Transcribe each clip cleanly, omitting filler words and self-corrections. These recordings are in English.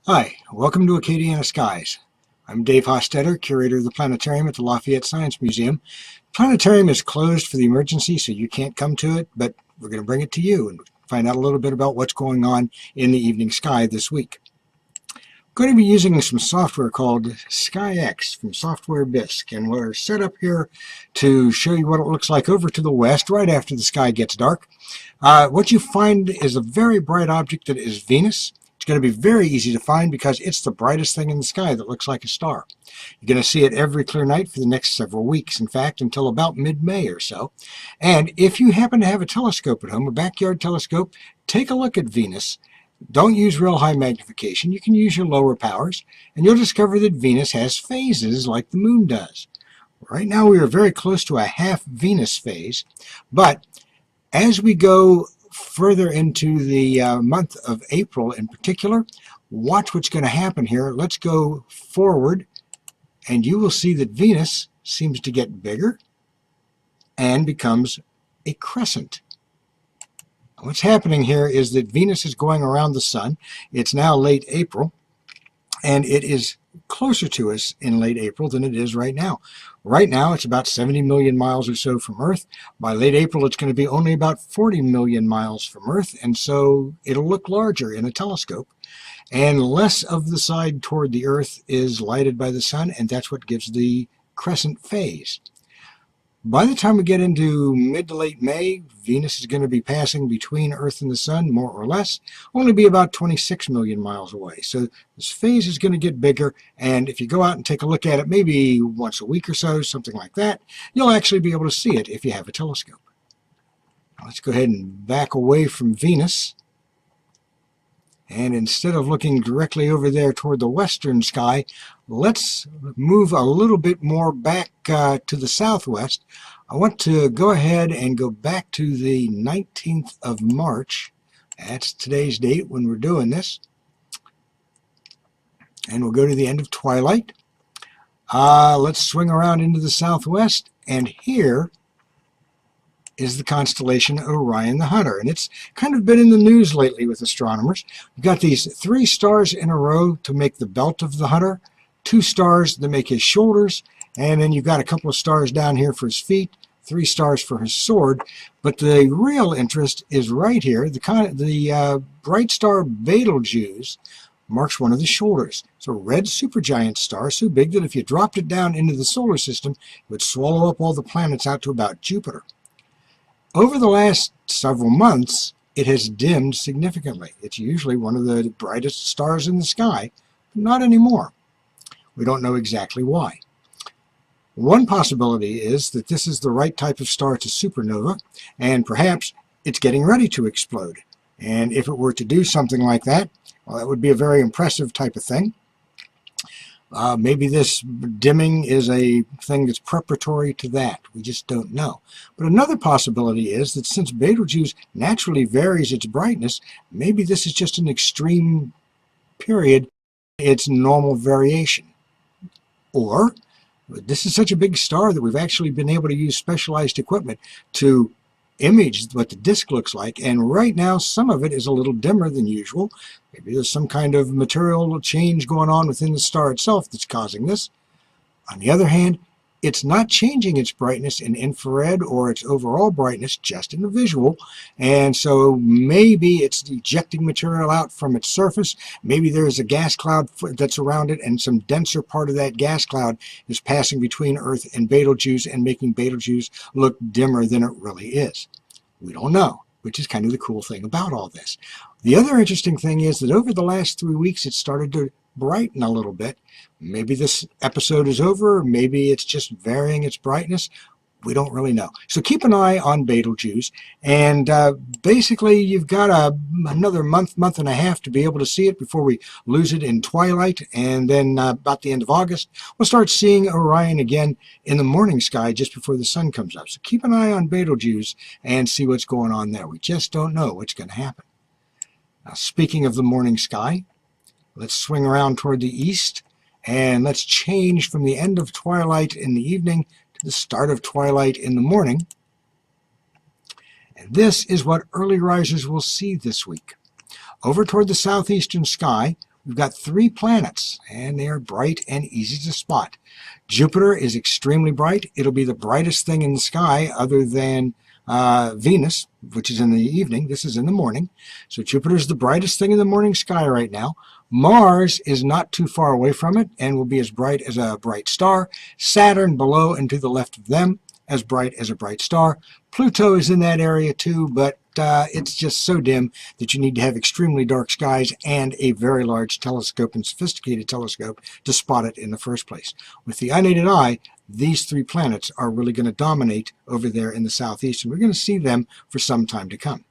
Hi, welcome to Acadiana Skies. I'm Dave Hostetter, curator of the planetarium at the Lafayette Science Museum. The planetarium is closed for the emergency, so you can't come to it, but we're going to bring it to you and find out a little bit about what's going on in the evening sky this week. I'm going to be using some software called SkyX from Software Bisque, and we're set up here to show you what it looks like over to the west right after the sky gets dark. What you find is a very bright object that is Venus. It's going to be very easy to find because it's the brightest thing in the sky that looks like a star. You're going to see it every clear night for the next several weeks, in fact, until about mid-May or so. And if you happen to have a telescope at home, a backyard telescope, take a look at Venus. Don't use real high magnification. You can use your lower powers, and you'll discover that Venus has phases like the moon does. Right now we are very close to a half Venus phase, but as we go further into the month of April in particular, watch what's going to happen here. Let's go forward, and you will see that Venus seems to get bigger and becomes a crescent. What's happening here is that Venus is going around the sun. It's now late April, and it is closer to us in late April than it is right now. Right now, it's about 70 million miles or so from Earth. By late April, it's going to be only about 40 million miles from Earth, and so it'll look larger in a telescope. And less of the side toward the Earth is lighted by the sun, and that's what gives the crescent phase. By the time we get into mid to late May, Venus is going to be passing between Earth and the Sun, more or less, only be about 26 million miles away. So this phase is going to get bigger, and if you go out and take a look at it maybe once a week or so, something like that, you'll actually be able to see it if you have a telescope. Now let's go ahead and back away from Venus. And instead of looking directly over there toward the western sky, let's move a little bit more back to the southwest. I want to go ahead and go back to the 19th of March. That's today's date when we're doing this. And we'll go to the end of twilight. Let's swing around into the southwest, and here is the constellation Orion the Hunter. And it's kind of been in the news lately with astronomers. We've got these 3 stars in a row to make the belt of the Hunter, 2 stars that make his shoulders, and then you've got a couple of stars down here for his feet, 3 stars for his sword. But the real interest is right here. The bright star Betelgeuse marks one of the shoulders. It's a red supergiant star so big that if you dropped it down into the solar system, it would swallow up all the planets out to about Jupiter. Over the last several months, it has dimmed significantly. It's usually one of the brightest stars in the sky, but not anymore. We don't know exactly why. One possibility is that this is the right type of star to supernova, and perhaps it's getting ready to explode. And if it were to do something like that, well, that would be a very impressive type of thing. Maybe this dimming is a thing that's preparatory to that. We just don't know. But another possibility is that since Betelgeuse naturally varies its brightness, maybe this is just an extreme period, its normal variation. Or this is such a big star that we've actually been able to use specialized equipment to image what the disk looks like, and right now some of it is a little dimmer than usual. Maybe there's some kind of material change going on within the star itself that's causing this. On the other hand, it's not changing its brightness in infrared or its overall brightness, just in the visual, and so maybe it's ejecting material out from its surface. Maybe there's a gas cloud that's around it, and some denser part of that gas cloud is passing between Earth and Betelgeuse and making Betelgeuse look dimmer than it really is. We don't know, which is kind of the cool thing about all this. The other interesting thing is that over the last 3 weeks, it started to brighten a little bit. Maybe this episode is over, maybe it's just varying its brightness. We don't really know. So keep an eye on Betelgeuse, and basically you've got another month and a half to be able to see it before we lose it in twilight, and then about the end of August, we'll start seeing Orion again in the morning sky just before the sun comes up. So keep an eye on Betelgeuse and see what's going on there. We just don't know what's going to happen. Now, speaking of the morning sky, let's swing around toward the east, and let's change from the end of twilight in the evening to the start of twilight in the morning. And this is what early risers will see this week. Over toward the southeastern sky, we've got 3 planets, and they are bright and easy to spot. Jupiter is extremely bright. It'll be the brightest thing in the sky other than Venus, which is in the evening. This is in the morning. So Jupiter is the brightest thing in the morning sky right now. Mars is not too far away from it and will be as bright as a bright star. Saturn below and to the left of them, as bright as a bright star. Pluto is in that area too, but it's just so dim that you need to have extremely dark skies and a very large telescope and sophisticated telescope to spot it in the first place. With the unaided eye, these 3 planets are really going to dominate over there in the southeast, and we're going to see them for some time to come.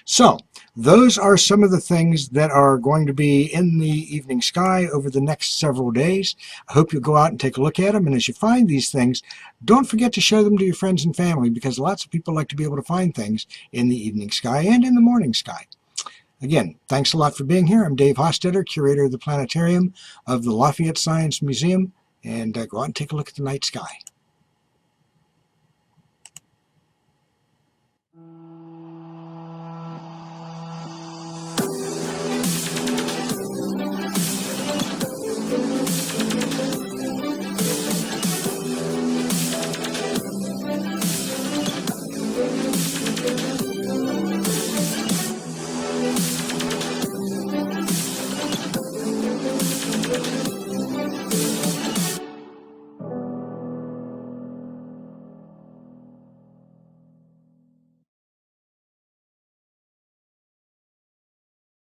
So, those are some of the things that are going to be in the evening sky over the next several days. I hope you'll go out and take a look at them, and as you find these things, don't forget to show them to your friends and family, because lots of people like to be able to find things in the evening sky and in the morning sky. Again, thanks a lot for being here. I'm Dave Hostetter, curator of the planetarium of the Lafayette Science Museum, and go out and take a look at the night sky.